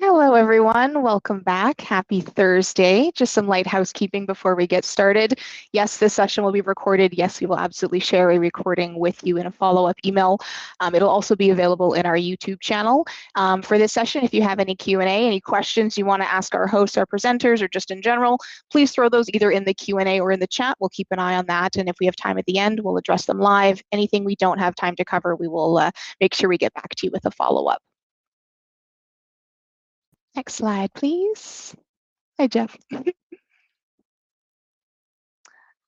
Hello, everyone. Welcome back. Happy Thursday. Just some light housekeeping before we get started. Yes, this session will be recorded. Yes, we will absolutely share a recording with you in a follow-up email. It'll also be available in our YouTube channel. For this session, if you have any Q&A, any questions you want to ask our hosts, our presenters, or just in general, please throw those either in the Q&A or in the chat. We'll keep an eye on that. And if we have time at the end, we'll address them live. Anything we don't have time to cover, we will make sure we get back to you with a follow-up. Next slide, please. Hi, Jeff.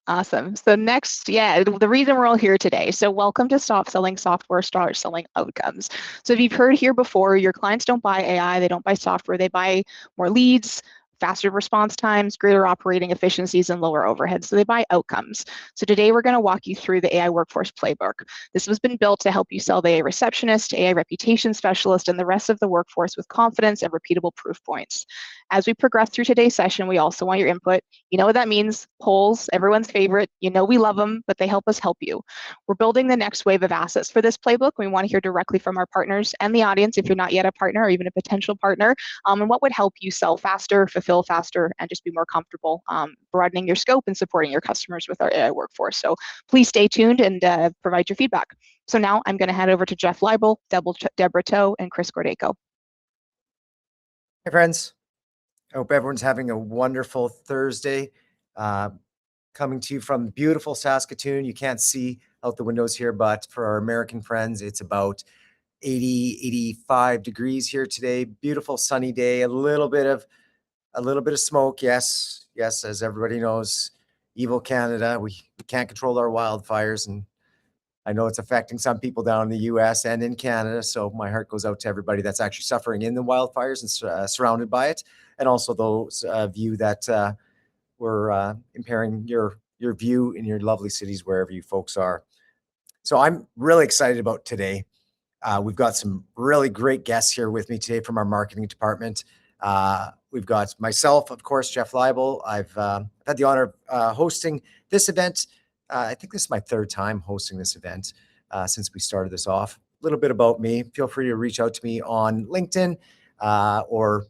Awesome. So next, the reason we're all here today. So welcome to Stop Selling Software, Start Selling Outcomes. So if you've heard here before, your clients don't buy AI, they don't buy software, they buy more leads, faster response times, greater operating efficiencies, and lower overhead. So they buy outcomes. So today we're going to walk you through the AI Workforce Playbook. This has been built to help you sell the AI receptionist, AI reputation specialist, and the rest of the workforce with confidence and repeatable proof points. As we progress through today's session, we also want your input. You know what that means, polls, everyone's favorite. You know we love them, but they help us help you. We're building the next wave of assets for this playbook. We want to hear directly from our partners and the audience if you're not yet a partner or even a potential partner, and what would help you sell faster, fulfill faster, and just be more comfortable broadening your scope and supporting your customers with our AI workforce. So please stay tuned and provide your feedback. So now I'm going to hand over to Jeff Leibel, Deborah Toe, and Chris Gordeco. Hey, friends. I hope everyone's having a wonderful Thursday. Coming to you from beautiful Saskatoon. You can't see out the windows here, but for our American friends, it's about 80, 85 degrees here today. Beautiful sunny day, a little bit of smoke. Yes, as everybody knows, evil Canada. We can't control our wildfires, and I know it's affecting some people down in the US and in Canada. So my heart goes out to everybody that's actually suffering in the wildfires and surrounded by it. And also those of you that were impairing your view in your lovely cities, wherever you folks are. So I'm really excited about today. We've got some really great guests here with me today from our marketing department. We've got myself, of course, Jeff Leibel. I've had the honor of hosting this event. I think this is my third time hosting this event since we started this off. A little bit about me. Feel free to reach out to me on LinkedIn or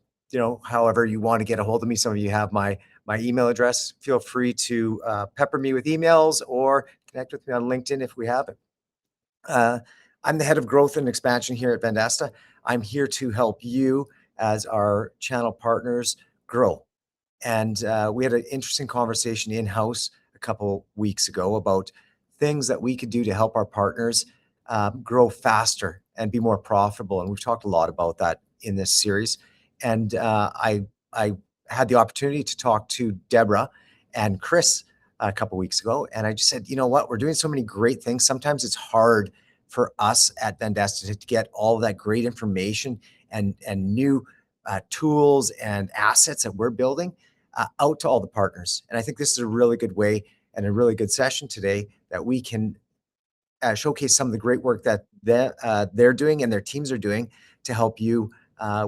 however you want to get a hold of me. Some of you have my email address. Feel free to pepper me with emails or connect with me on LinkedIn if we haven't. I'm the head of growth and expansion here at Vendasta. I'm here to help you as our channel partners grow. And we had an interesting conversation in-house a couple weeks ago about things that we could do to help our partners grow faster and be more profitable. And we've talked a lot about that in this series. And I had the opportunity to talk to Deborah and Chris a couple weeks ago. And I just said, you know what, we're doing so many great things. Sometimes it's hard for us at Vendasta to get all of that great information and new tools and assets that we're building out to all the partners. And I think this is a really good way and a really good session today that we can showcase some of the great work that they're doing and their teams are doing to help you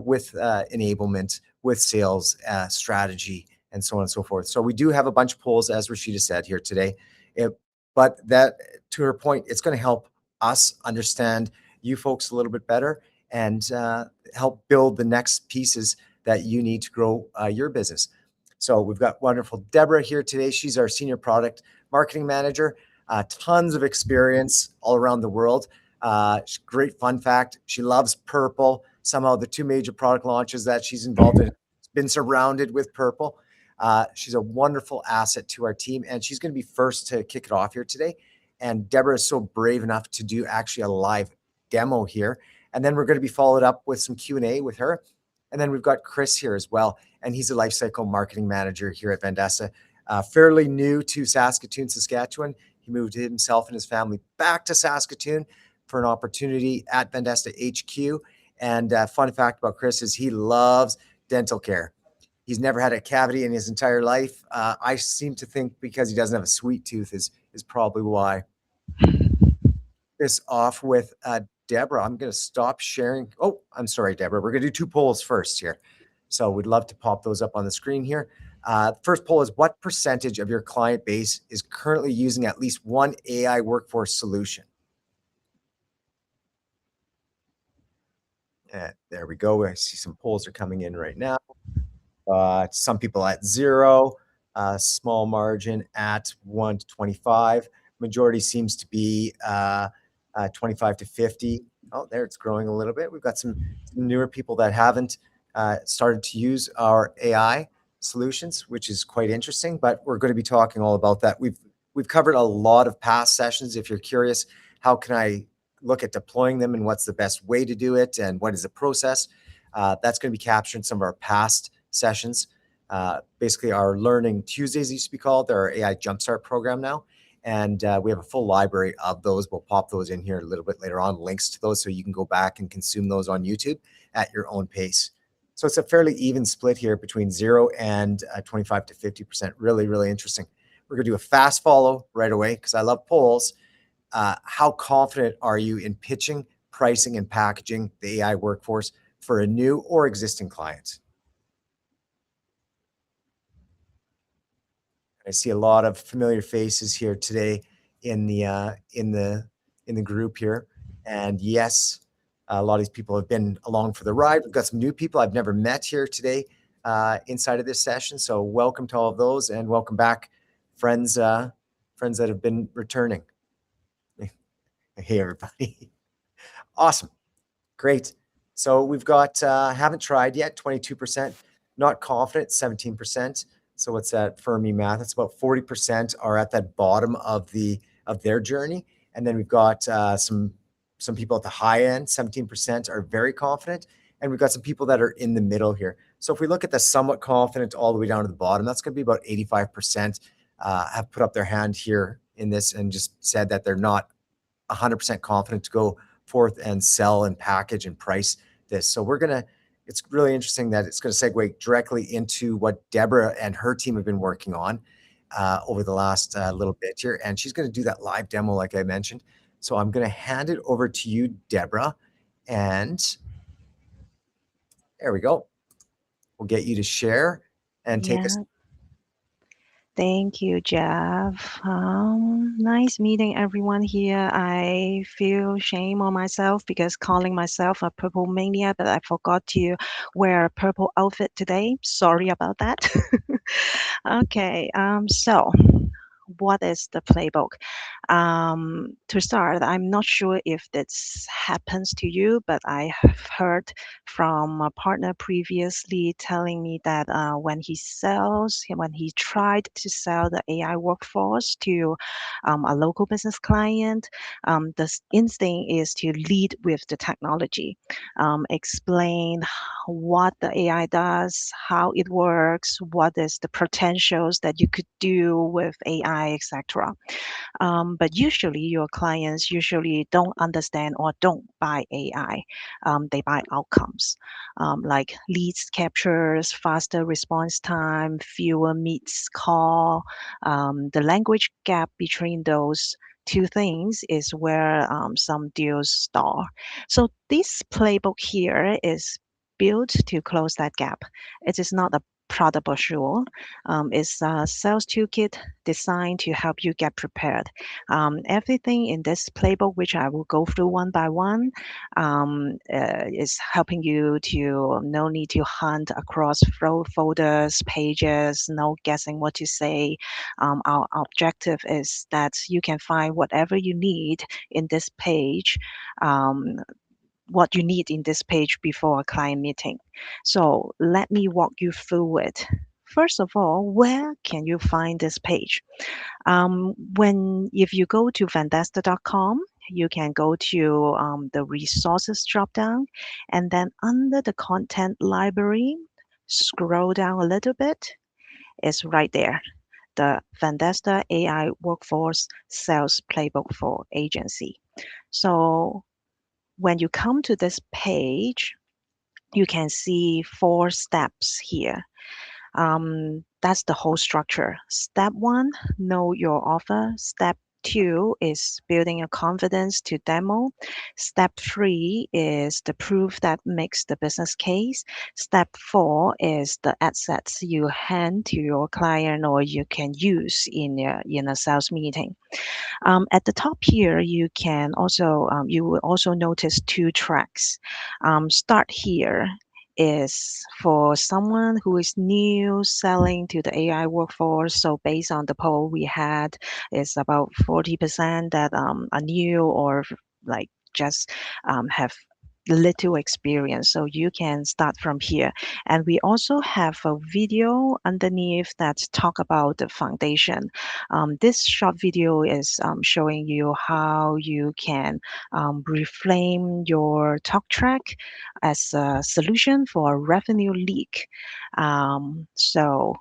with enablement, with sales strategy, and so on and so forth. So we do have a bunch of polls, as Rashida said here today. But that, to her point, it's going to help us understand you folks a little bit better and help build the next pieces that you need to grow your business. So we've got wonderful Deborah here today. She's our senior product marketing manager. Tons of experience all around the world. Great fun fact, she loves purple. Somehow the two major product launches that she's involved in been surrounded with purple. She's a wonderful asset to our team, and she's going to be first to kick it off here today. And Deborah is so brave enough to do actually a live demo here. And then we're going to be followed up with some Q&A with her. And then we've got Chris here as well. And he's a lifecycle marketing manager here at Vendasta. Fairly new to Saskatoon, Saskatchewan. He moved himself and his family back to Saskatoon for an opportunity at Vendasta HQ. And fun fact about Chris is he loves dental care. He's never had a cavity in his entire life. I seem to think because he doesn't have a sweet tooth is probably why. This off with Deborah. I'm going to stop sharing. Oh, I'm sorry, Deborah. We're going to do two polls first here. So we'd love to pop those up on the screen here. First poll is, what percentage of your client base is currently using at least one AI workforce solution? There we go. I see some polls are coming in right now. Some people at 0, small margin at 1 to 25. Majority seems to be 25 to 50. Oh, there it's growing a little bit. We've got some newer people that haven't started to use our AI solutions, which is quite interesting, but we're going to be talking all about that. We've covered a lot of past sessions. If you're curious, how can I look at deploying them and what's the best way to do it and what is the process? That's going to be captured in some of our past sessions. Basically, our Learning Tuesdays used to be called. They're our AI Jumpstart program now. And we have a full library of those. We'll pop those in here a little bit later on, links to those, so you can go back and consume those on YouTube at your own pace. So it's a fairly even split here between 0 and 25 to 50%. Really, really interesting. We're going to do a fast follow right away because I love polls. How confident are you in pitching, pricing, and packaging the AI workforce for a new or existing client? I see a lot of familiar faces here today in the group here, and yes, a lot of these people have been along for the ride. We've got some new people I've never met here today inside of this session. So welcome to all of those, and welcome back, friends that have been returning. Hey, everybody! Awesome. Great. So we've got, haven't tried yet, 22%, not confident, 17%. So what's that Fermi math? It's about 40% are at that bottom of their journey. And then we've got some people at the high end, 17% are very confident. And we've got some people that are in the middle here. So if we look at the somewhat confident all the way down to the bottom, that's going to be about 85% have put up their hand here in this and just said that they're not 100% confident to go forth and sell and package and price this. So it's really interesting that it's going to segue directly into what Deborah and her team have been working on over the last little bit here. And she's going to do that live demo, like I mentioned. So I'm going to hand it over to you, Deborah. And there we go. We'll get you to share and take us. Yeah, thank you, Jeff. Nice meeting everyone here. I feel shame on myself because calling myself a purple mania, but I forgot to wear a purple outfit today. Sorry about that. Okay, so what is the playbook? To start, I'm not sure if this happens to you, but I have heard from a partner previously telling me that when he tried to sell the AI workforce to a local business client, the instinct is to lead with the technology, explain what the AI does, how it works, what is the potentials that you could do with AI, etc. But usually your clients usually don't understand or don't buy AI. They buy outcomes like leads captures, faster response time, fewer meets call. The language gap between those two things is where some deals stall. So this playbook here is built to close that gap. It is not a product brochure. It's a sales toolkit designed to help you get prepared. Everything in this playbook, which I will go through one by one, is helping you to no need to hunt across folders, pages, no guessing what to say. Our objective is that you can find whatever you need in this page. What you need in this page before a client meeting. So let me walk you through it. First of all, where can you find this page? If you go to vendasta.com, you can go to the resources dropdown, and then under the content library, scroll down a little bit. It's right there. The Vendasta AI Workforce Sales Playbook for Agency. So when you come to this page, you can see 4 steps here. That's the whole structure. Step 1, know your offer. Step 2 is building a confidence to demo. Step 3 is the proof that makes the business case. Step 4 is the assets you hand to your client or you can use in a sales meeting. At the top here, you will also notice two tracks. Start here is for someone who is new selling to the AI workforce. So based on the poll we had, it's about 40% that are new or like just have little experience. So you can start from here. And we also have a video underneath that talk about the foundation. This short video is showing you how you can reframe your talk track as a solution for a revenue leak. So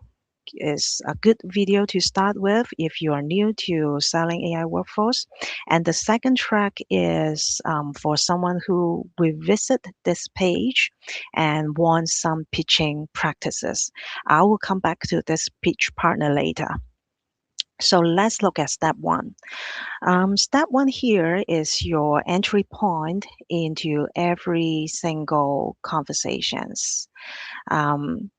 is a good video to start with if you are new to selling AI workforce. And the second track is for someone who will visit this page and wants some pitching practices. I will come back to this pitch partner later. So let's look at step one. Step one here is your entry point into every single conversations. Um,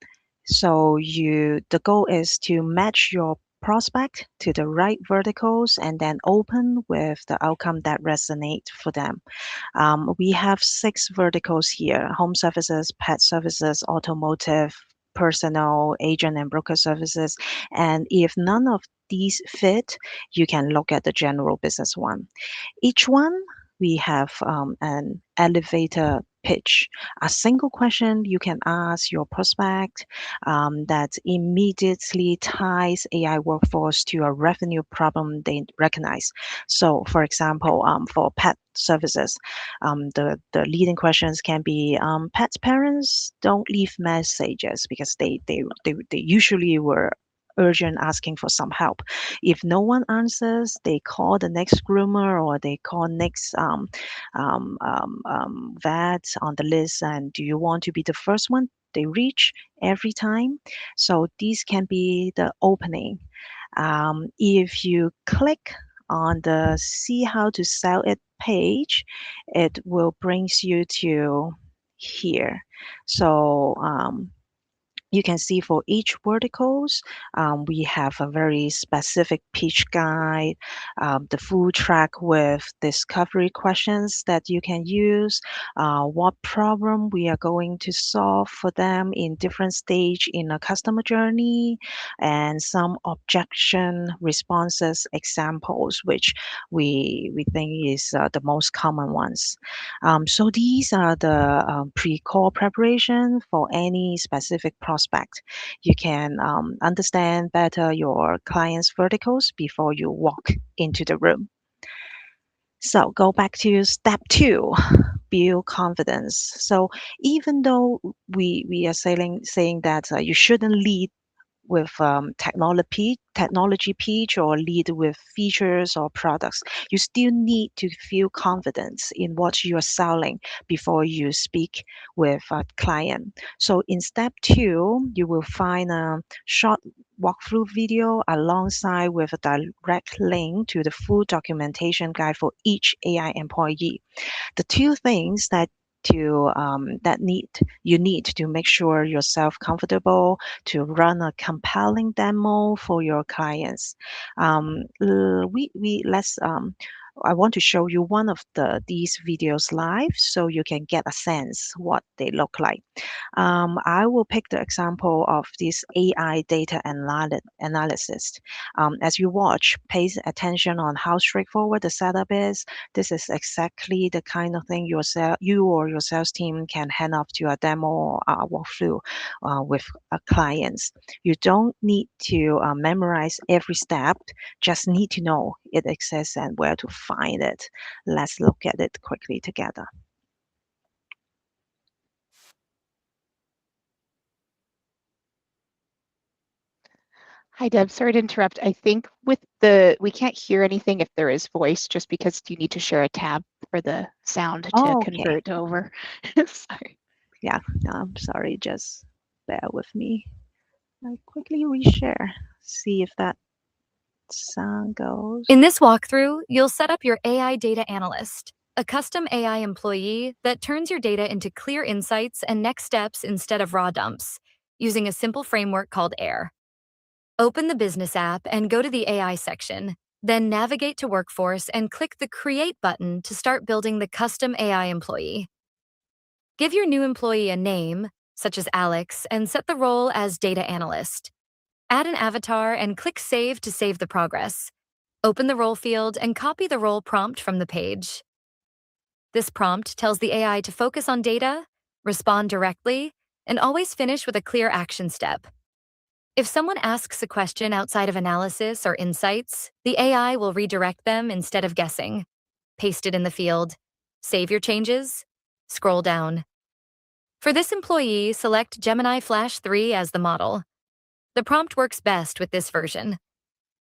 the goal is to match your prospect to the right verticals and then open with the outcome that resonate for them. We have 6 verticals here: home services, pet services, automotive, personal, agent and broker services. And if none of these fit, you can look at the general business one. Each one, we have an elevator pitch, a single question you can ask your prospect that immediately ties AI workforce to a revenue problem they recognize. So, for example, for pet services, the leading questions can be pet parents don't leave messages because they usually were urgent asking for some help. If no one answers, they call the next groomer or they call next vet on the list. And do you want to be the first one they reach every time? So these can be the opening. If you click on the see how to sell it page, it will brings you to here. So you can see for each verticals, we have a very specific pitch guide, the full track with discovery questions that you can use, what problem we are going to solve for them in different stage in a customer journey, and some objection responses examples, which we think is the most common ones. So these are the pre-call preparation for any specific prospect. You can understand better your client's verticals before you walk into the room. So go back to step 2, build confidence. So even though we are saying that you shouldn't lead with technology pitch or lead with features or products, you still need to feel confidence in what you are selling before you speak with a client. So in step 2, you will find a short walkthrough video alongside with a direct link to the full documentation guide for each AI employee. The two things you need to make sure yourself comfortable to run a compelling demo for your clients. We let's I want to show you one of these videos live so you can get a sense what they look like. I will pick the example of this AI data analysis. As you watch, pay attention on how straightforward the setup is. This is exactly the kind of thing you or your sales team can hand off to a demo or a walkthrough with clients. You don't need to memorize every step, just need to know it exists and where to find it. Let's look at it quickly together. Hi, Deb. Sorry to interrupt. I think we can't hear anything if there is voice, just because you need to share a tab for the sound to Oh, okay. convert over. Sorry. Yeah, I'm sorry, just bear with me. I quickly reshare, see if that Sound goes. In this walkthrough, you'll set up your AI data analyst, a custom AI employee that turns your data into clear insights and next steps instead of raw dumps, using a simple framework called AIR. Open the business app and go to the AI section, then navigate to Workforce and click the Create button to start building the custom AI employee. Give your new employee a name, such as Alex, and set the role as Data Analyst. Add an avatar and click Save to save the progress. Open the role field and copy the role prompt from the page. This prompt tells the AI to focus on data, respond directly, and always finish with a clear action step. If someone asks a question outside of analysis or insights, the AI will redirect them instead of guessing. Paste it in the field. Save your changes. Scroll down. For this employee, select Gemini Flash 3 as the model. The prompt works best with this version.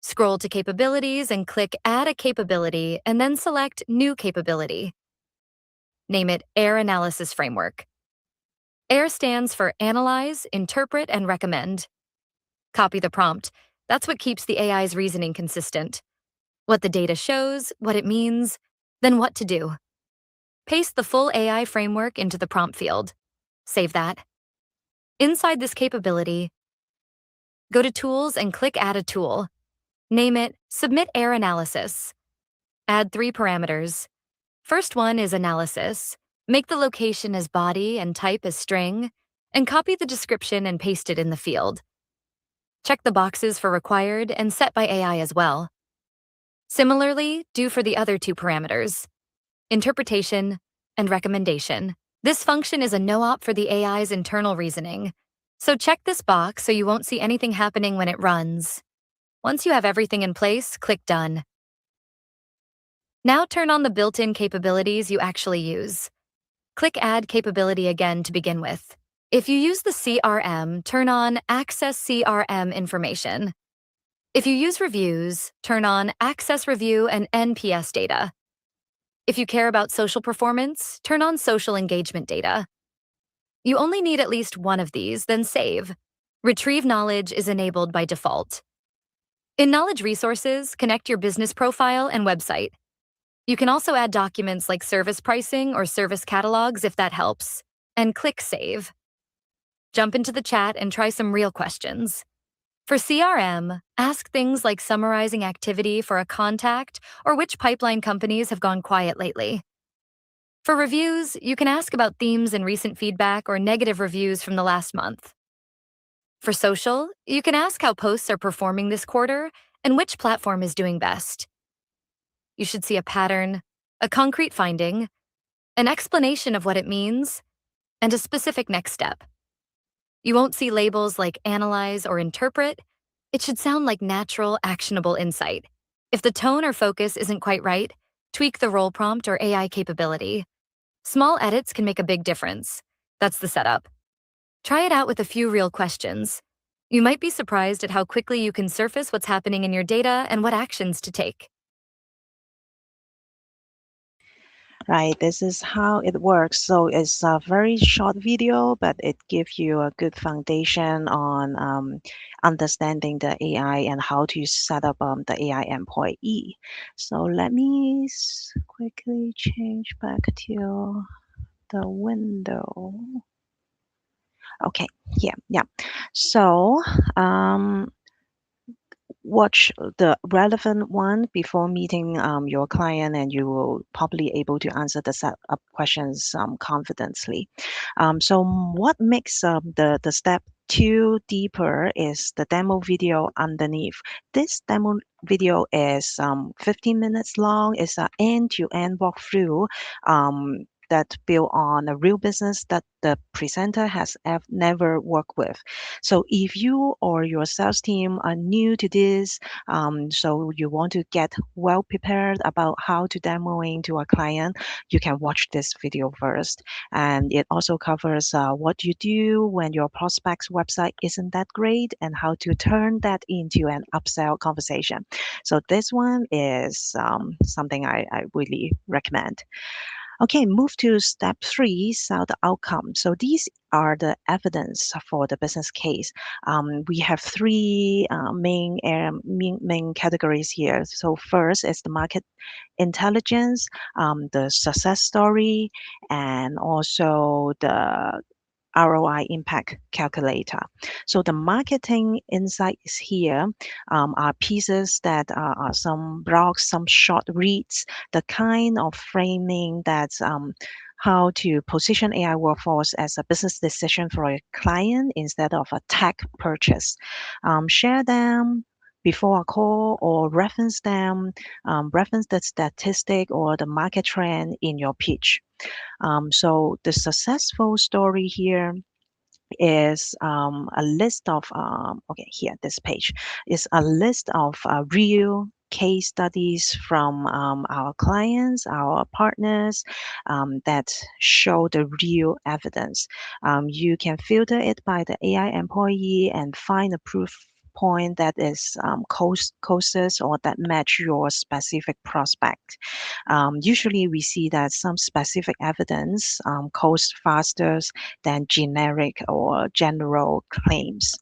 Scroll to Capabilities and click Add a Capability, and then select New Capability. Name it AIR Analysis Framework. AIR stands for Analyze, Interpret, and Recommend. Copy the prompt. That's what keeps the AI's reasoning consistent. What the data shows, what it means, then what to do. Paste the full AI framework into the prompt field. Save that. Inside this capability, go to Tools and click Add a Tool. Name it Submit AIR Analysis. Add 3 parameters. First one is Analysis. Make the location as body and type as string, and copy the description and paste it in the field. Check the boxes for required and set by AI as well. Similarly, do for the other 2 parameters, Interpretation and Recommendation. This function is a no-op for the AI's internal reasoning, so check this box so you won't see anything happening when it runs. Once you have everything in place, click Done. Now turn on the built-in capabilities you actually use. Click Add Capability again to begin with. If you use the CRM, turn on Access CRM Information. If you use reviews, turn on Access Review and NPS data. If you care about social performance, turn on Social Engagement data. You only need at least one of these, then save. Retrieve Knowledge is enabled by default. In Knowledge Resources, connect your business profile and website. You can also add documents like service pricing or service catalogs if that helps, and click Save. Jump into the chat and try some real questions. For CRM, ask things like summarizing activity for a contact or which pipeline companies have gone quiet lately. For reviews, you can ask about themes in recent feedback or negative reviews from the last month. For social, you can ask how posts are performing this quarter and which platform is doing best. You should see a pattern, a concrete finding, an explanation of what it means, and a specific next step. You won't see labels like analyze or interpret. It should sound like natural, actionable insight. If the tone or focus isn't quite right, tweak the role prompt or AI capability. Small edits can make a big difference. That's the setup. Try it out with a few real questions. You might be surprised at how quickly you can surface what's happening in your data and what actions to take. Right, this is how it works. So it's a very short video, but it gives you a good foundation on understanding the AI and how to set up the AI employee. So let me quickly change back to the window. Okay, yeah. So watch the relevant one before meeting your client, and you will probably able to answer the set up questions confidently. So what makes the step 2 deeper is the demo video underneath. This demo video is 15 minutes long. It's an end-to-end walkthrough that built on a real business that the presenter has never worked with. So if you or your sales team are new to this, so you want to get well prepared about how to demoing to a client, you can watch this video first. And it also covers what you do when your prospect's website isn't that great and how to turn that into an upsell conversation. So this one is something I really recommend. Okay, move to step 3, sell the outcome. So these are the evidence for the business case. We have 3 main categories here. So first is the market intelligence, the success story, and also the ROI impact calculator. So the marketing insights here are pieces that are some blogs, some short reads, the kind of framing that's how to position AI workforce as a business decision for a client instead of a tech purchase. Share them before a call or reference them, reference the statistic or the market trend in your pitch. So the successful story here is a list of okay, here this page is a list of real case studies from our clients, our partners, that show the real evidence. You can filter it by the AI employee and find a proof point that is closest or that match your specific prospect. Usually we see that some specific evidence goes faster than generic or general claims.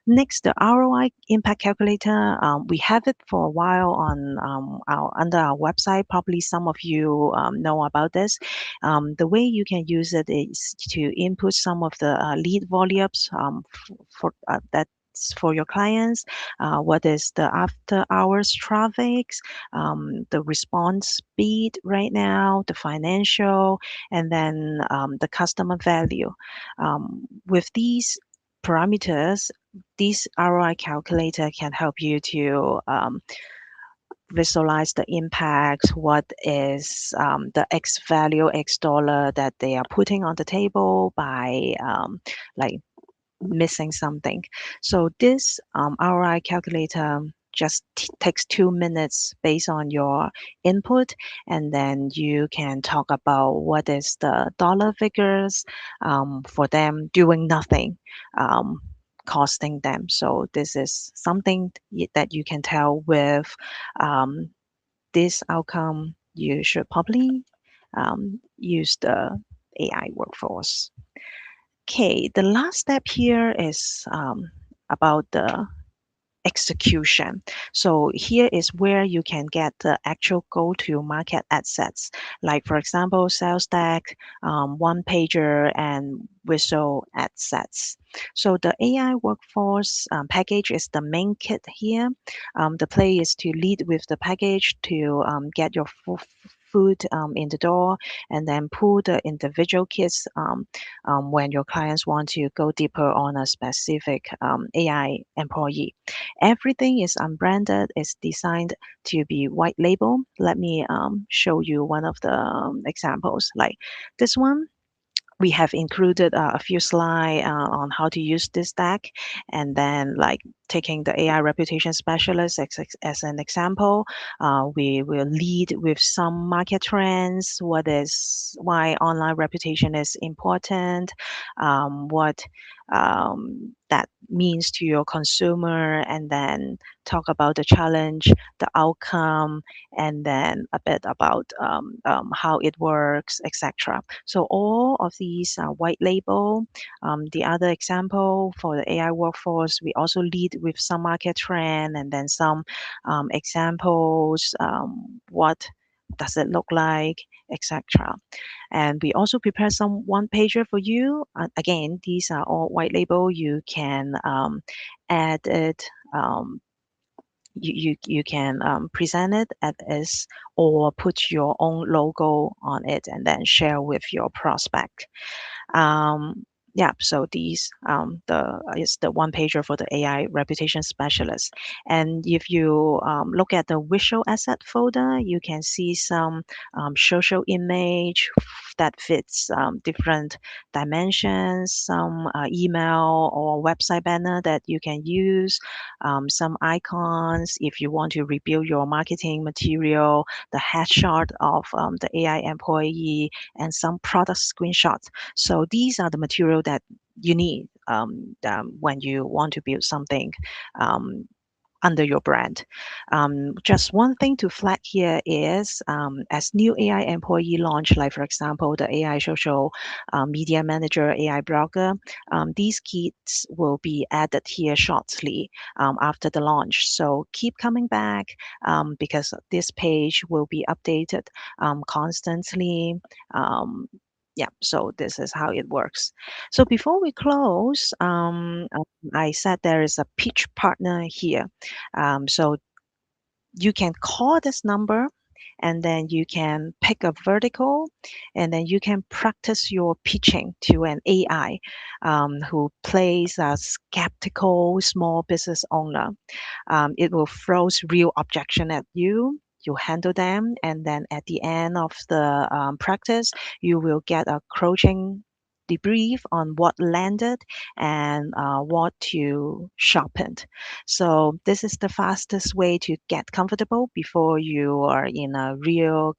Next, the ROI impact calculator. We have it for a while on under our website. Probably some of you know about this. The way you can use it is to input some of the lead volumes for that for your clients, what is the after hours traffic, the response speed right now, the financial, and then the customer value. With these parameters, this ROI calculator can help you to visualize the impact, what is the X value, X dollar that they are putting on the table by like missing something. So this ROI calculator just takes 2 minutes based on your input, and then you can talk about what is the dollar figures for them doing nothing, costing them. So this is something that you can tell with this outcome. You should probably use the AI workforce. Okay, the last step here is about the execution. So here is where you can get the actual go-to-market assets, like for example, sales deck, one pager, and visual assets. So the AI workforce package is the main kit here. The play is to lead with the package to get your foot in the door, and then pull the individual kits when your clients want to go deeper on a specific AI employee. Everything is unbranded, it's designed to be white label. Let me show you one of the examples. Like this one, we have included a few slides on how to use this deck, and then like taking the AI reputation specialist as an example, we will lead with some market trends, why online reputation is important, what that means to your consumer, and then talk about the challenge, the outcome, and then a bit about how it works, etc. So all of these are white label. The other example for the AI workforce, we also lead with some market trend and then some examples, what does it look like, etc. And we also prepare some one pager for you. Again, these are all white label. You can add it. You can present it as or put your own logo on it and then share with your prospect. Yeah, so these is the one pager for the AI reputation specialist. And if you look at the visual asset folder, you can see some social image that fits different dimensions, some email or website banner that you can use, some icons if you want to rebuild your marketing material, the headshot of the AI employee, and some product screenshots. So these are the material that you need when you want to build something under your brand. Just one thing to flag here is as new AI employee launch, like for example, the AI social media manager, AI blogger, these kits will be added here shortly after the launch. So keep coming back because this page will be updated constantly. Yeah, so this is how it works. So before we close, I said there is a pitch partner here. So you can call this number and then you can pick a vertical and then you can practice your pitching to an AI who plays a skeptical small business owner. It will throw real objection at you. You handle them, and then at the end of the practice, you will get a coaching debrief on what landed and what to sharpen. So this is the fastest way to get comfortable before you are in a real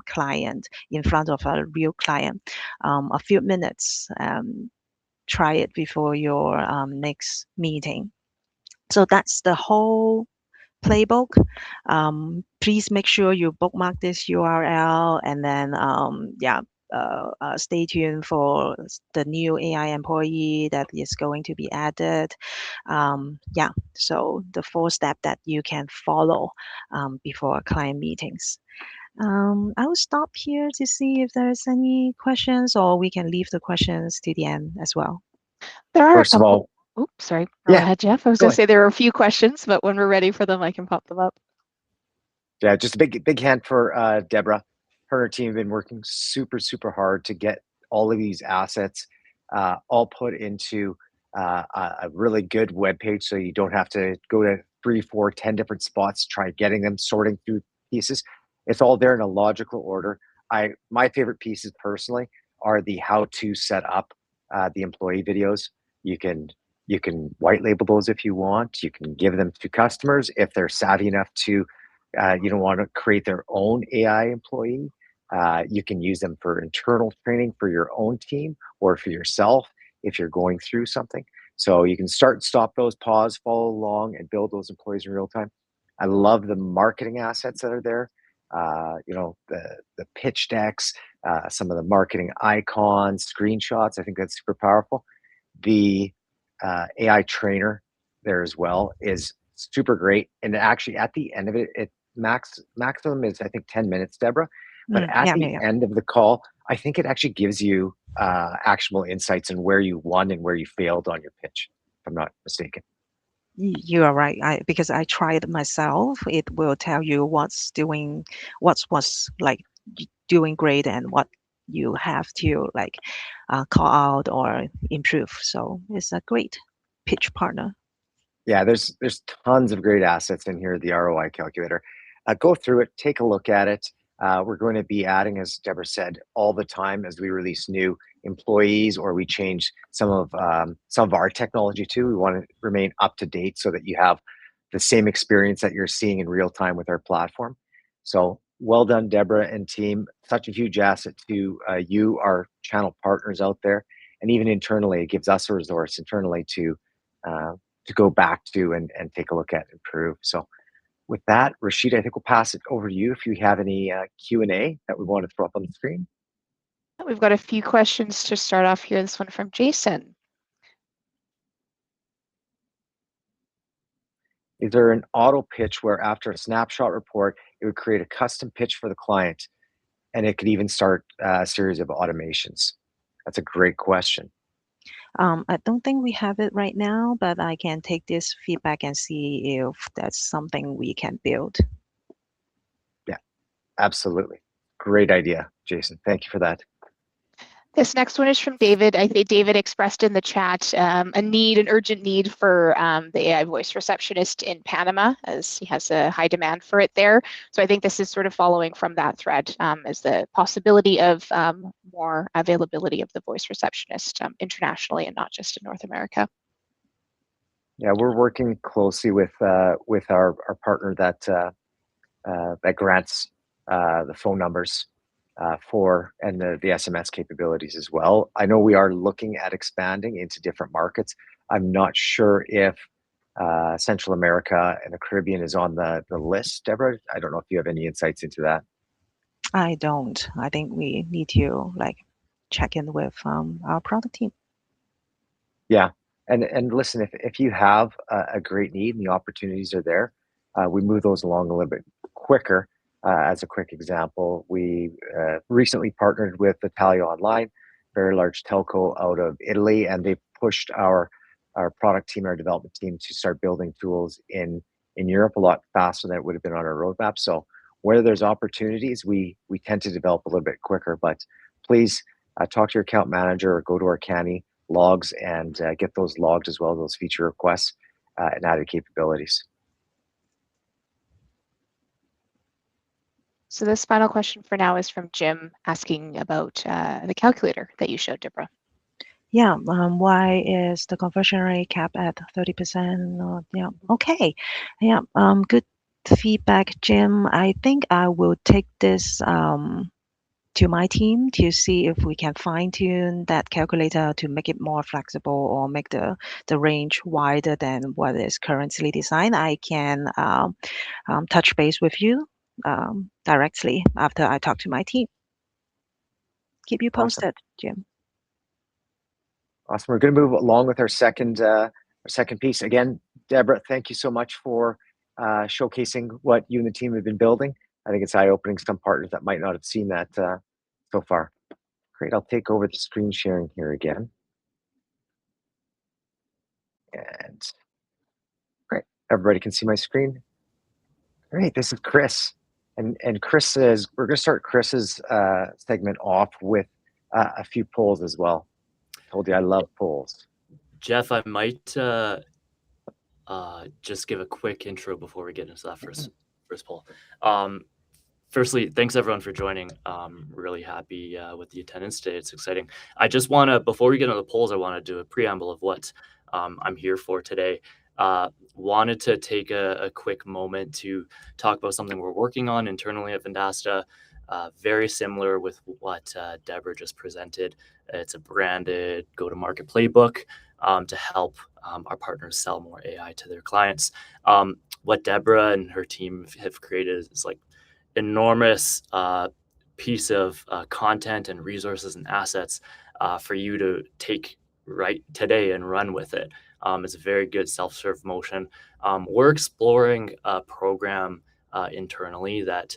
client, in front of a real client. A few minutes. Try it before your next meeting. So that's the whole playbook. Please make sure you bookmark this URL and then, stay tuned for the new AI employee that is going to be added. So the 4 step that you can follow before client meetings. I will stop here to see if there's any questions, or we can leave the questions to the end as well. There are a First of couple. all, Oops, sorry. Go yeah, ahead, Jeff. I was go going to ahead. say there are a few questions, but when we're ready for them, I can pop them up. Yeah, just a big hand for Deborah. Her and her team have been working super hard to get all of these assets all put into a really good web page, so you don't have to go to 3, 4, 10 different spots, try getting them, sorting through pieces. It's all there in a logical order. My favorite pieces personally are the how to set up the employee videos. You can white label those if you want. You can give them to customers if they're savvy enough to you don't want to create their own AI employee. You can use them for internal training for your own team or for yourself if you're going through something. So you can start, stop those, pause, follow along, and build those employees in real time. I love the marketing assets that are there. The pitch decks, some of the marketing icons, screenshots. I think that's super powerful. The AI trainer there as well is super great. And actually, at the end of it, maximum is I think 10 minutes, Deborah. But at the Yeah. end of the call, I think it actually gives you actionable insights on where you won and where you failed on your pitch, if I'm not mistaken. You are right. Because I tried myself, it will tell you what's was like doing great and what you have to like call out or improve. So it's a great pitch partner. Yeah, there's tons of great assets in here, the ROI calculator. Go through it, take a look at it. We're going to be adding, as Deborah said, all the time as we release new employees or we change some of our technology too. We want to remain up to date so that you have the same experience that you're seeing in real time with our platform. So well done, Deborah and team. Such a huge asset to you, our channel partners out there, and even internally, it gives us a resource internally to go back to and take a look at and improve. So with that, Rashid, I think we'll pass it over to you if you have any Q&A that we want to throw up on the screen. We've got a few questions to start off here. This one from Jason. Is there an auto pitch where after a snapshot report, it would create a custom pitch for the client and it could even start a series of automations? That's a great question. I don't think we have it right now, but I can take this feedback and see if that's something we can build. Yeah, absolutely. Great idea, Jason. Thank you for that. This next one is from David. I think David expressed in the chat an urgent need for the AI voice receptionist in Panama, as he has a high demand for it there. So I think this is sort of following from that thread as the possibility of more availability of the voice receptionist internationally and not just in North America. Yeah, we're working closely with our partner that grants the phone numbers and the SMS capabilities as well. I know we are looking at expanding into different markets. I'm not sure if Central America and the Caribbean is on the list. Deborah, I don't know if you have any insights into that. I don't. I think we need to like check in with our product team. Yeah, and listen, if you have a great need and the opportunities are there, we move those along a little bit quicker. As a quick example, we recently partnered with Italia Online, very large telco out of Italy, and they pushed our product team, our development team, to start building tools in Europe a lot faster than it would have been on our roadmap. So where there's opportunities, we tend to develop a little bit quicker. But please talk to your account manager or go to our Canny logs and get those logged as well, those feature requests and added capabilities. So this final question for now is from Jim, asking about the calculator that you showed, Deborah. Yeah, why is the conversion rate capped at 30%? Yeah, okay. Yeah, good feedback, Jim. I think I will take this to my team to see if we can fine tune that calculator to make it more flexible or make the range wider than what is currently designed. I can touch base with you directly after I talk to my team. Keep you posted, Jim. Awesome. We're going to move along with our second piece. Again, Deborah, thank you so much for showcasing what you and the team have been building. I think it's eye-opening. Some partners that might not have seen that so far. Great. I'll take over the screen sharing here again. And great. Everybody can see my screen. Great. This is Chris. And Chris says, we're going to start Chris's segment off with a few polls as well. Told you I love polls. Jeff, I might just give a quick intro before we get into that first poll. Firstly, thanks everyone for joining. Really happy with the attendance today. It's exciting. I just want to, before we get into the polls, I want to do a preamble of what I'm here for today. Wanted to take a quick moment to talk about something we're working on internally at Vendasta. Very similar with what Deborah just presented. It's a branded go-to-market playbook to help our partners sell more AI to their clients. What Deborah and her team have created is like enormous piece of content and resources and assets for you to take right today and run with it. It's a very good self-serve motion. We're exploring a program internally that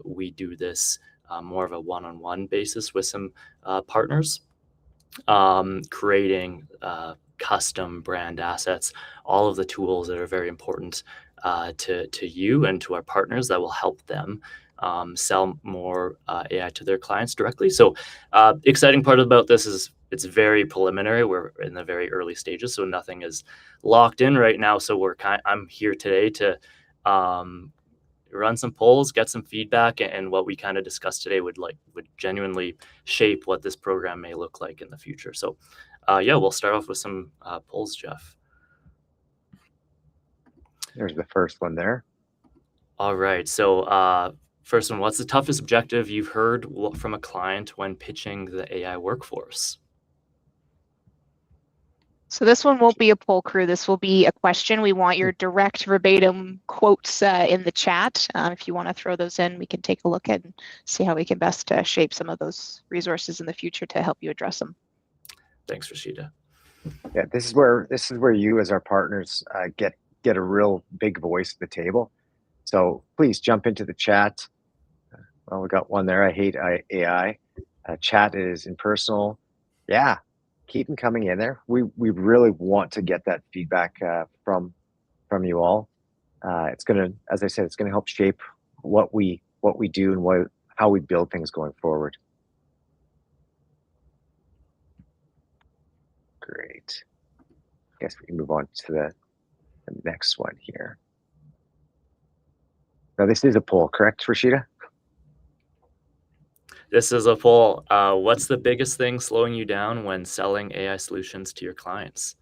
we do this more of a one-on-one basis with some partners, creating custom brand assets, all of the tools that are very important to you and to our partners that will help them sell more AI to their clients directly. So exciting part about this is it's very preliminary. We're in the very early stages, so nothing is locked in right now. So I'm here today to run some polls, get some feedback, and what we kind of discussed today would genuinely shape what this program may look like in the future. So yeah, we'll start off with some polls, Jeff. There's the first one there. All right. So first one, what's the toughest objective you've heard from a client when pitching the AI workforce? So this one won't be a poll crew. This will be a question. We want your direct verbatim quotes in the chat. If you want to throw those in, we can take a look at and see how we can best shape some of those resources in the future to help you address them. Thanks, Rashida. Yeah, this is where you as our partners get a real big voice at the table. So please jump into the chat. Well, we got one there. I hate AI. Chat is impersonal. Yeah, keep them coming in there. We really want to get that feedback from you all. It's gonna, as I said, it's gonna help shape what we do and how we build things going forward. Great. I guess we can move on to the next one here. Now this is a poll, correct, Rashida? This is a poll. What's the biggest thing slowing you down when selling AI solutions to your clients?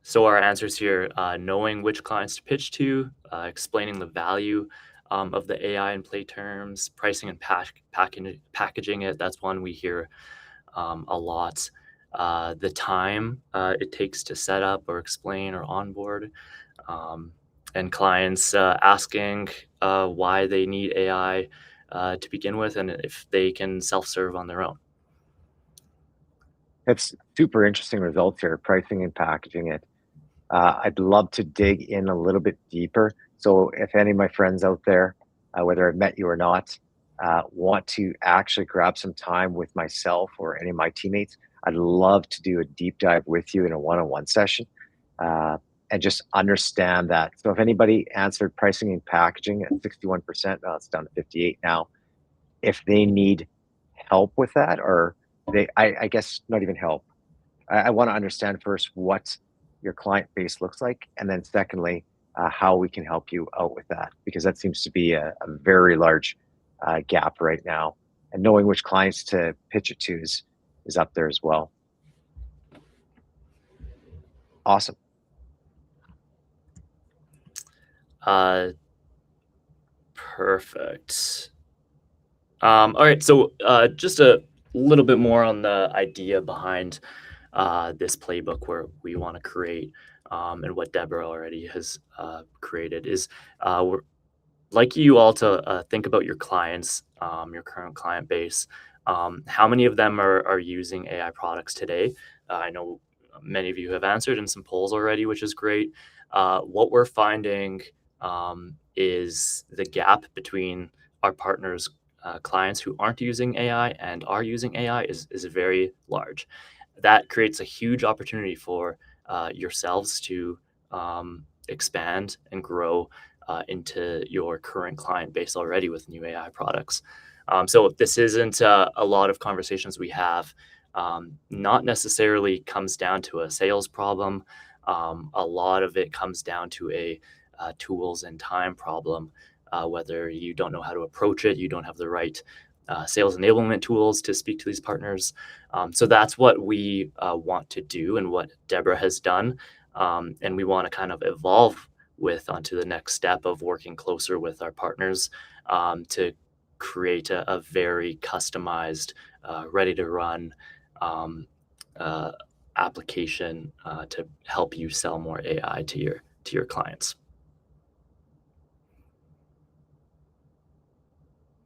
So our answers here, knowing which clients to pitch to, explaining the value of the AI in play terms, pricing and packaging it. That's one we hear a lot. the time it takes to set up or explain or onboard, and clients asking why they need AI to begin with, and if they can self-serve on their own. It's super interesting results here, pricing and packaging it. I'd love to dig in a little bit deeper. So if any of my friends out there, whether I've met you or not, want to actually grab some time with myself or any of my teammates, I'd love to do a deep dive with you in a one-on-one session, and just understand that. So if anybody answered pricing and packaging at 61%, it's down to 58 now. If they need help with that, or I guess not even help. I want to understand first what your client base looks like, and then secondly, how we can help you out with that, because that seems to be a very large gap right now. And knowing which clients to pitch it to is up there as well. Awesome. Perfect. All right, so just a little bit more on the idea behind this playbook where we want to create, and what Deborah already has created is we're like you all to think about your clients, your current client base. How many of them are using AI products today? I know many of you have answered in some polls already, which is great. What we're finding is the gap between our partners' clients who aren't using AI and are using AI is very large. That creates a huge opportunity for yourselves to expand and grow into your current client base already with new AI products. So this isn't a lot of conversations we have. Not necessarily comes down to a sales problem. A lot of it comes down to a tools and time problem. Whether you don't know how to approach it, you don't have the right sales enablement tools to speak to these partners. So that's what we want to do and what Deborah has done. And we want to kind of evolve with onto the next step of working closer with our partners to create a very customized, ready to run application to help you sell more AI to your clients.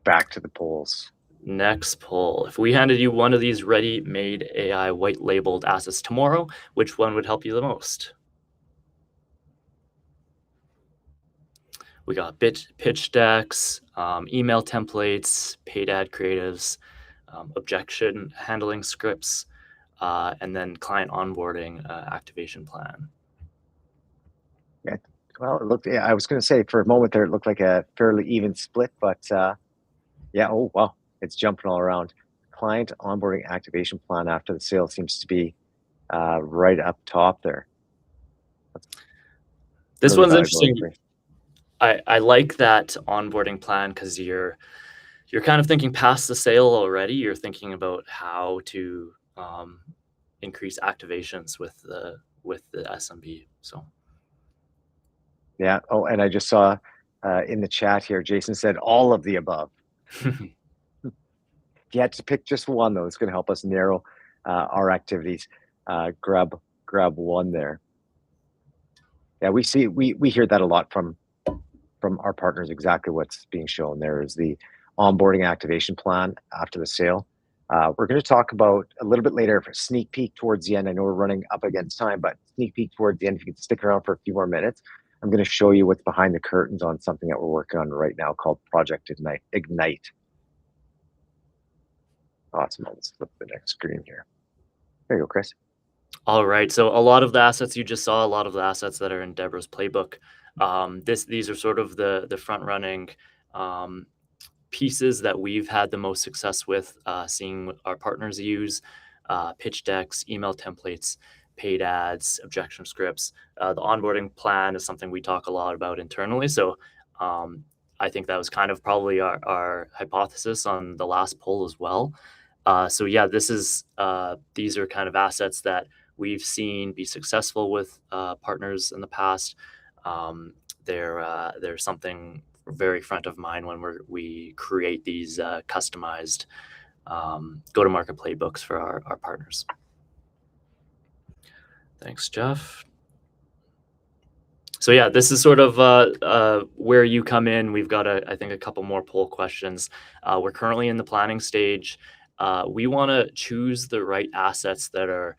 Back to the polls. Next poll. If we handed you one of these ready-made AI white-labeled assets tomorrow, which one would help you the most? We got pitch decks, email templates, paid ad creatives, objection handling scripts, and then client onboarding activation plan. Yeah. Well, it looked. Yeah, I was going to say for a moment there, it looked like a fairly even split, but yeah. Oh wow, it's jumping all around. Client onboarding activation plan after the sale seems to be right up top there. This Really one's valuable interesting. information. I like that onboarding plan because you're kind of thinking past the sale already. You're thinking about how to increase activations with the SMB. So Yeah. Oh, and I just saw in the chat here, Jason said all of the above. If you had to pick just one, though, it's going to help us narrow our activities. Grab one there. Yeah, we hear that a lot from our partners. Exactly what's being shown there is the onboarding activation plan after the sale. We're going to talk about a little bit later, for a sneak peek towards the end. I know we're running up against time, but sneak peek towards the end. If you can stick around for a few more minutes, I'm going to show you what's behind the curtains on something that we're working on right now called Project Ignite. Awesome. I'll just flip the next screen here. There you go, Chris. all right. So a lot of the assets you just saw, a lot of the assets that are in Deborah's playbook. These are sort of the front running pieces that we've had the most success with seeing our partners use: pitch decks, email templates, paid ads, objection scripts. The onboarding plan is something we talk a lot about internally. So I think that was kind of probably our hypothesis on the last poll as well. So yeah, these are kind of assets that we've seen be successful with partners in the past. They're something very front of mind when we create these customized go-to-market playbooks for our partners. Thanks, Jeff. So yeah, this is sort of where you come in. We've got, I think, a couple more poll questions. We're currently in the planning stage. We want to choose the right assets that are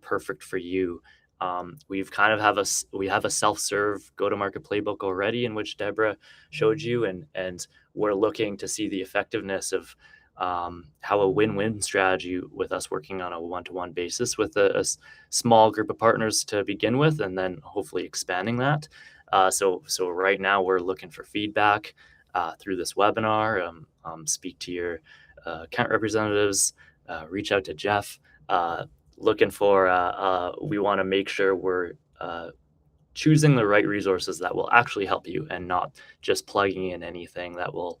perfect for you. We've kind of have a self-serve go-to-market playbook already, in which Deborah showed you, and we're looking to see the effectiveness of how a win-win strategy with us working on a one-to-one basis with a small group of partners to begin with, and then hopefully expanding that. So right now we're looking for feedback through this webinar. Speak to your account representatives, reach out to Jeff. Looking for, we want to make sure we're choosing the right resources that will actually help you and not just plugging in anything that will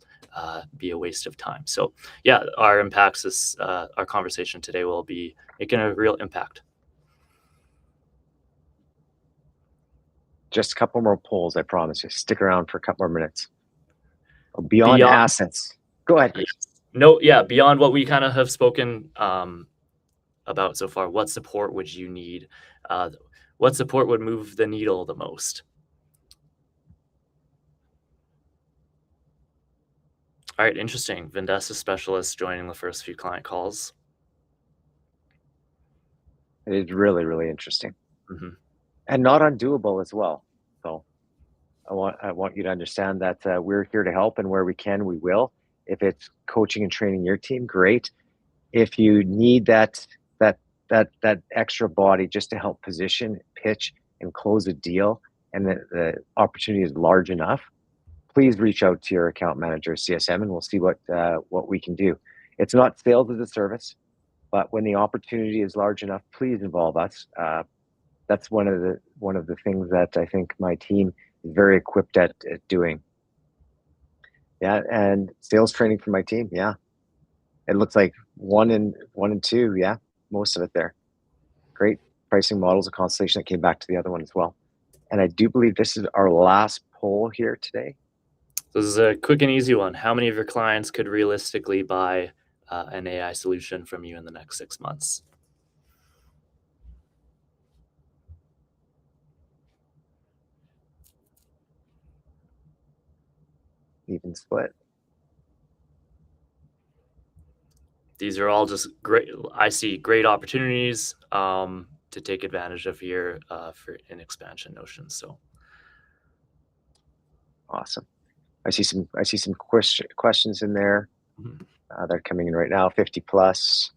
be a waste of time. So yeah, our impacts is our conversation today will be making a real impact. Just a couple more polls, I promise you. Stick around for a couple more minutes. Beyond assets. Go ahead, Chris. No, yeah, beyond what we kind of have spoken about so far, what support would you need? What support would move the needle the most? All right, interesting. Vendasta specialist joining the first few client calls. It is really, really interesting. Mm-hmm. And not undoable as well. So I want you to understand that we're here to help, and where we can, we will. If it's coaching and training your team, great. If you need that extra body just to help position, pitch, and close a deal, and the opportunity is large enough, please reach out to your account manager, CSM, and we'll see what we can do. It's not sales as a service, but when the opportunity is large enough, please involve us. That's one of the things that I think my team is very equipped at doing. Yeah, and sales training for my team. Yeah, it looks like one and two. Yeah, most of it there. Great pricing models, a constellation that came back to the other one as well. And I do believe this is our last poll here today. This is a quick and easy one. How many of your clients could realistically buy an AI solution from you in the next 6 months? Even split. These are all just great. I see great opportunities to take advantage of here for in expansion notions. So awesome. I see some questions in there that are coming in right now. 50 plus.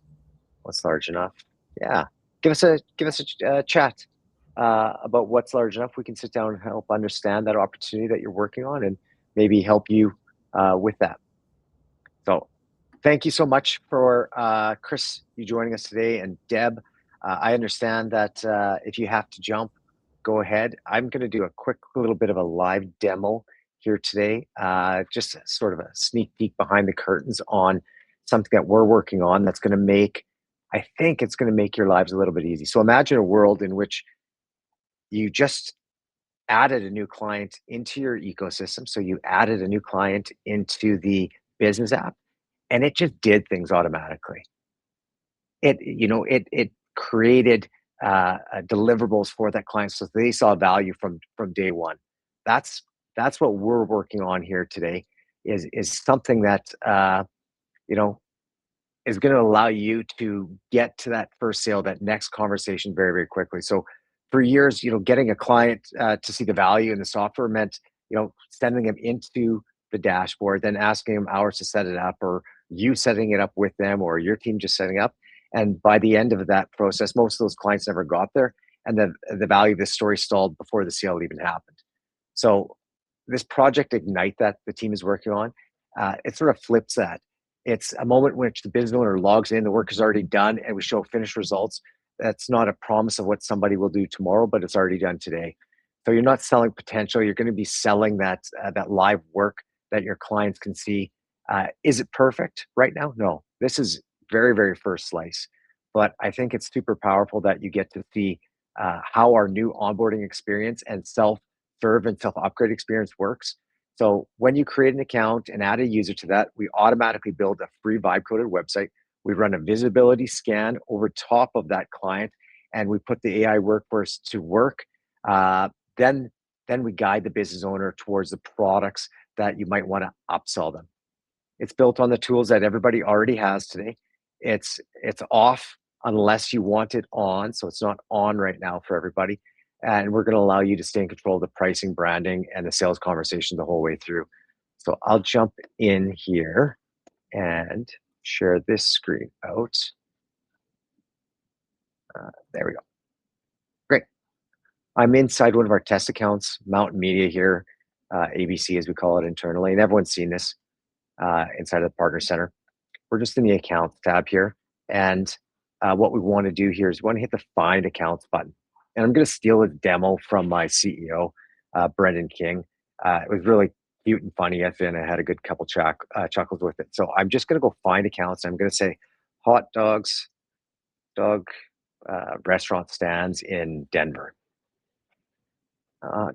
What's large enough? Yeah, give us a chat about what's large enough. We can sit down and help understand that opportunity that you're working on, and maybe help you with that. So thank you so much for Chris, you joining us today, and Deb. I understand that if you have to jump, go ahead. I'm going to do a quick little bit of a live demo here today, just sort of a sneak peek behind the curtains on something that we're working on that's going to make, I think it's going to make your lives a little bit easy. So imagine a world in which you just added a new client into your ecosystem. So you added a new client into the business app, and it just did things automatically. It created deliverables for that client, so they saw value from day one. That's what we're working on here today. Is something that is going to allow you to get to that first sale, that next conversation very, very quickly. So for years, getting a client to see the value in the software meant, sending them into the dashboard, then asking them hours to set it up, or you setting it up with them, or your team just setting up. And by the end of that process, most of those clients never got there, and the value of the story stalled before the sale even happened. So this project Ignite that the team is working on, it sort of flips that. It's a moment in which the business owner logs in, the work is already done, and we show finished results. That's not a promise of what somebody will do tomorrow, but it's already done today. So you're not selling potential. You're going to be selling that live work that your clients can see. Is it perfect right now? No. This is very, very first slice. But I think it's super powerful that you get to see how our new onboarding experience and self-serve and self-upgrade experience works. So when you create an account and add a user to that, we automatically build a free vibe coded website. We run a visibility scan over top of that client, and we put the AI workforce to work, then we guide the business owner towards the products that you might want to upsell them. It's built on the tools that everybody already has today. It's off unless you want it on, so it's not on right now for everybody. And we're going to allow you to stay in control of the pricing, branding, and the sales conversation the whole way through. So I'll jump in here and share this screen out. There we go. Great. I'm inside one of our test accounts, Mountain Media here, ABC as we call it internally, and everyone's seen this inside of the Partner Center. We're just in the Accounts tab here, and what we want to do here is we want to hit the Find Accounts button. And I'm going to steal a demo from my CEO, Brendan King. It was really cute and funny, and I had a good couple chuckles with it. So I'm just going to go find accounts. I'm going to say hot dogs, dog restaurant stands in Denver.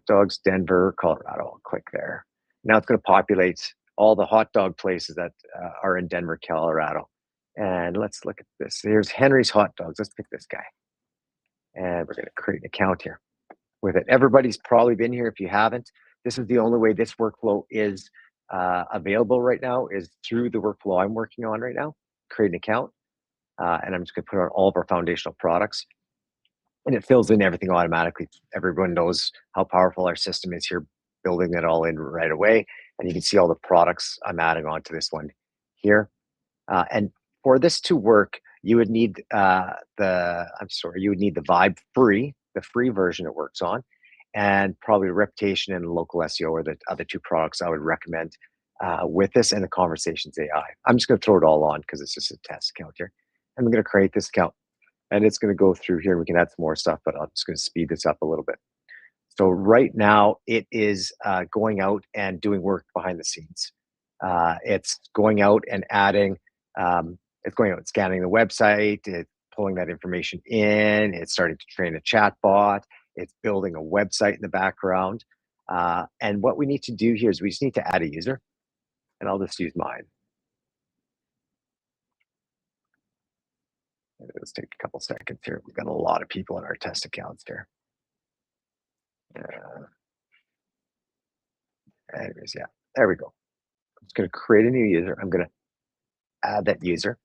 Dogs, Denver, Colorado. I'll click there. Now it's going to populate all the hot dog places that are in Denver, Colorado. And let's look at this. Here's Henry's Hot Dogs. Let's pick this guy. And we're going to create an account here with it. Everybody's probably been here. If you haven't, this is the only way this workflow is available right now, is through the workflow I'm working on right now. Create an account. And I'm just going to put on all of our foundational products. And it fills in everything automatically. Everyone knows how powerful our system is here, building it all in right away. And you can see all the products I'm adding on to this one here. And for this to work, you would need you would need the Vibe free, the free version it works on, and probably Reputation and Local SEO are the other two products I would recommend with this, and the Conversations AI. I'm just going to throw it all on because it's just a test account here. I'm going to create this account, and it's going to go through here. We can add some more stuff, but I'm just going to speed this up a little bit. So right now it is going out and doing work behind the scenes. It's going out and adding, it's going out and scanning the website, it's pulling that information in, it's starting to train a chat bot, it's building a website in the background. And what we need to do here is we just need to add a user, and I'll just use mine. Let's take a couple seconds here. We've got a lot of people in our test accounts here. Anyways, yeah, there we go. I'm just going to create a new user. I'm going to add that user.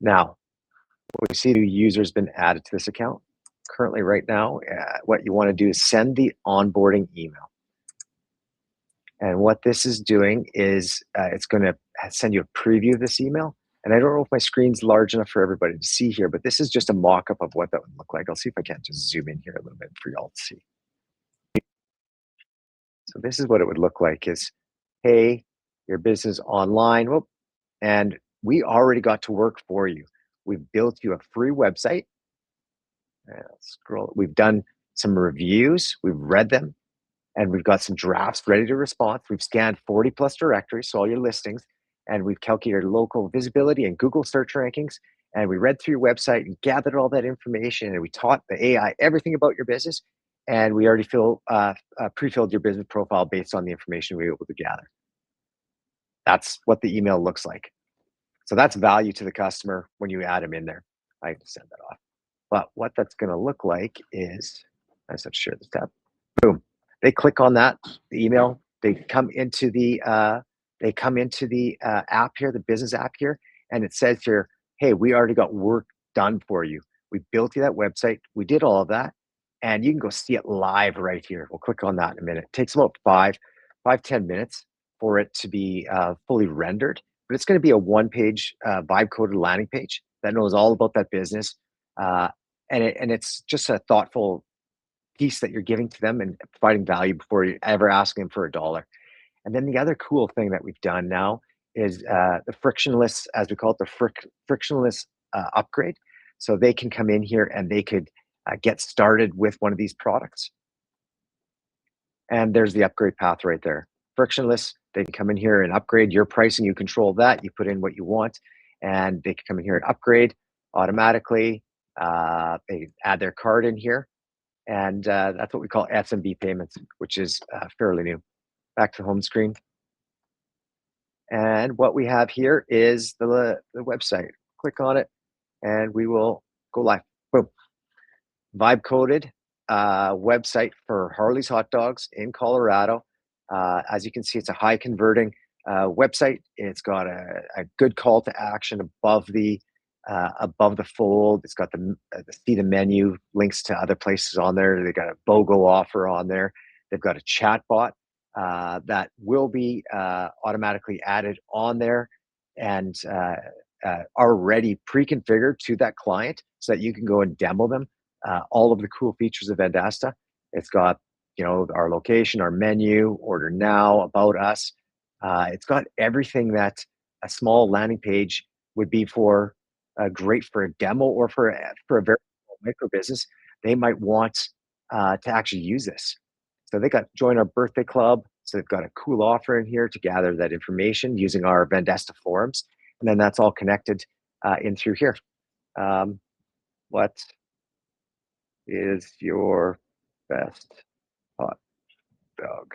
Now, we see the user's been added to this account. Currently, right now, what you want to do is send the onboarding email. And what this is doing is it's going to send you a preview of this email. And I don't know if my screen's large enough for everybody to see here, but this is just a mock-up of what that would look like. I'll see if I can just zoom in here a little bit for y'all to see. So this is what it would look like is, hey, your business online, whoop, and we already got to work for you. We've built you a free website. Scroll. We've done some reviews. We've read them, and we've got some drafts ready to respond. We've scanned 40 plus directories, so all your listings, and we've calculated local visibility and Google search rankings. And we read through your website and gathered all that information, and we taught the AI everything about your business. And we already pre-filled your business profile based on the information we were able to gather. That's what the email looks like. So that's value to the customer when you add them in there. I can send that off. But what that's going to look like is, I just have to share this tab. Boom. They click on that, the email. They come into the app here, the business app here, and it says here, hey, we already got work done for you. We built you that website. We did all of that. And you can go see it live right here. We'll click on that in a minute. It takes about 10 minutes for it to be fully rendered. But it's going to be a one-page vibe-coded landing page that knows all about that business. And it's just a thoughtful piece that you're giving to them and providing value before you ever ask them for $1. And then the other cool thing that we've done now is the frictionless, as we call it, the frictionless upgrade. So they can come in here and they could get started with one of these products. And there's the upgrade path right there. Frictionless, they can come in here and upgrade your pricing. You control that. You put in what you want, and they can come in here and upgrade automatically. They add their card in here, and that's what we call SMB payments, which is fairly new. Back to the home screen. And what we have here is the website. Click on it, and we will go live. Boom. Vibe coded website for Harley's Hot Dogs in Colorado. As you can see, it's a high converting website. It's got a good call to action above the fold. It's got the see the menu, links to other places on there. They've got a BOGO offer on there. They've got a chat bot that will be automatically added on there and already pre-configured to that client so that you can go and demo them. All of the cool features of Vendasta. It's got, our location, our menu, order now, about us. It's got everything that a small landing page would be for great for a demo or for a very micro business. They might want to actually use this. So they got join our birthday club. So they've got a cool offer in here to gather that information using our Vendasta forums. And then that's all connected in through here. What is your best hot dog?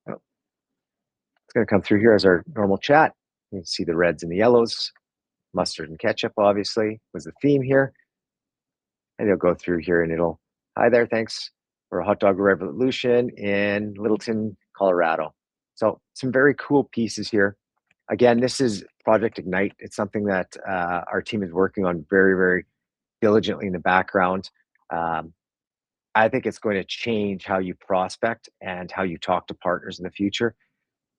Oh, it's going to come through here as our normal chat. You can see the reds and the yellows. Mustard and ketchup, obviously, was the theme here. And it'll go through here and it'll, hi there, thanks for a hot dog revolution in Littleton, Colorado. So some very cool pieces here. Again, this is Project Ignite. It's something that our team is working on very, very diligently in the background. I think it's going to change how you prospect and how you talk to partners in the future.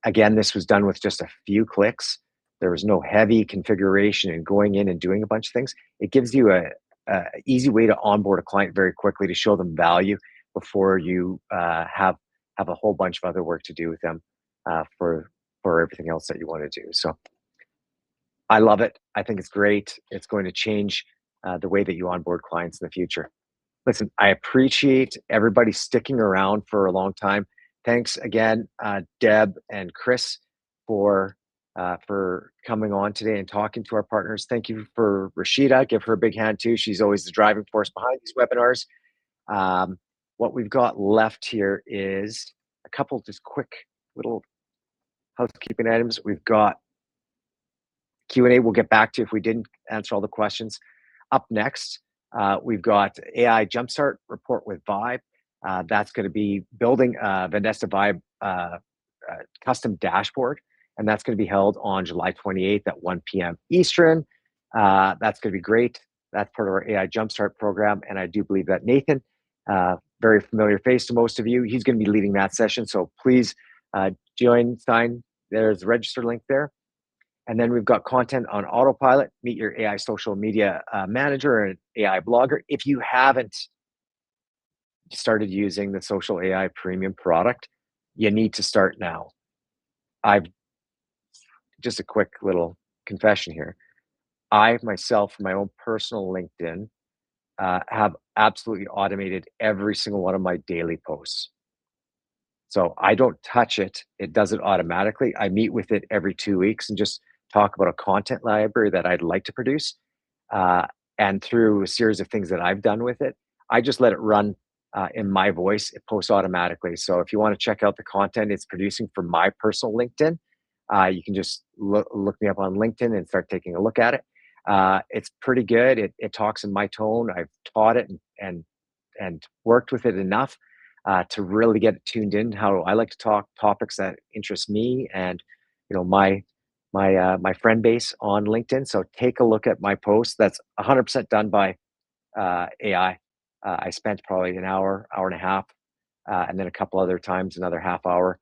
Again, this was done with just a few clicks. There was no heavy configuration and going in and doing a bunch of things. It gives you a easy way to onboard a client very quickly to show them value before you have a whole bunch of other work to do with them for everything else that you want to do. So I love it. I think it's great. It's going to change the way that you onboard clients in the future. Listen, I appreciate everybody sticking around for a long time. Thanks again, Deb and Chris, for coming on today and talking to our partners. Thank you for Rashida. Give her a big hand too. She's always the driving force behind these webinars. What we've got left here is a couple just quick little housekeeping items. We've got Q&A. We'll get back to if we didn't answer all the questions. Up next, we've got AI Jumpstart report with Vibe. That's going to be building a Vendasta Vibe custom dashboard, and that's going to be held on July 28th at 1 p.m. Eastern. That's going to be great. That's part of our AI Jumpstart program, and I do believe that Nathan, very familiar face to most of you, he's going to be leading that session. So please join, sign. There's the register link there. And then we've got content on autopilot. Meet your AI social media manager or an AI blogger. If you haven't started using the Social AI Premium product, you need to start now. Just a quick little confession here. I myself, my own personal LinkedIn, have absolutely automated every single one of my daily posts. So I don't touch it. It does it automatically. I meet with it every 2 weeks and just talk about a content library that I'd like to produce. And through a series of things that I've done with it, I just let it run in my voice. It posts automatically. So if you want to check out the content it's producing for my personal LinkedIn, you can just look me up on LinkedIn and start taking a look at it. It's pretty good. It talks in my tone. I've taught it and worked with it enough to really get it tuned in how I like to talk topics that interest me and my friend base on LinkedIn. So take a look at my post. That's 100% done by AI. I spent probably an hour and a half, and then a couple other times another half hour,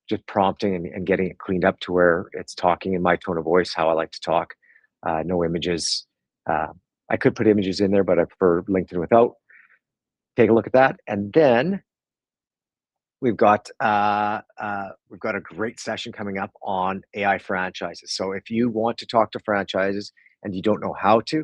just prompting and getting it cleaned up to where it's talking in my tone of voice, how I like to talk. No images. I could put images in there, but I prefer LinkedIn without. Take a look at that, and then we've got a great session coming up on AI franchises. So if you want to talk to franchises and you don't know how to,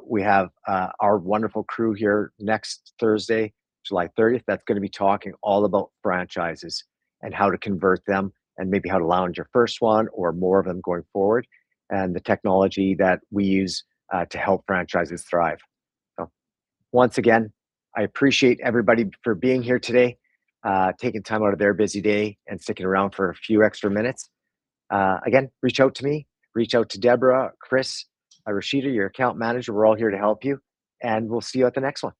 we have our wonderful crew here next Thursday, July 30th. That's going to be talking all about franchises and how to convert them and maybe how to launch your first one or more of them going forward, and the technology that we use to help franchises thrive. So once again, I appreciate everybody for being here today, taking time out of their busy day and sticking around for a few extra minutes. Again, reach out to me, reach out to Deborah, Chris, Rashida, your account manager. We're all here to help you, and we'll see you at the next one.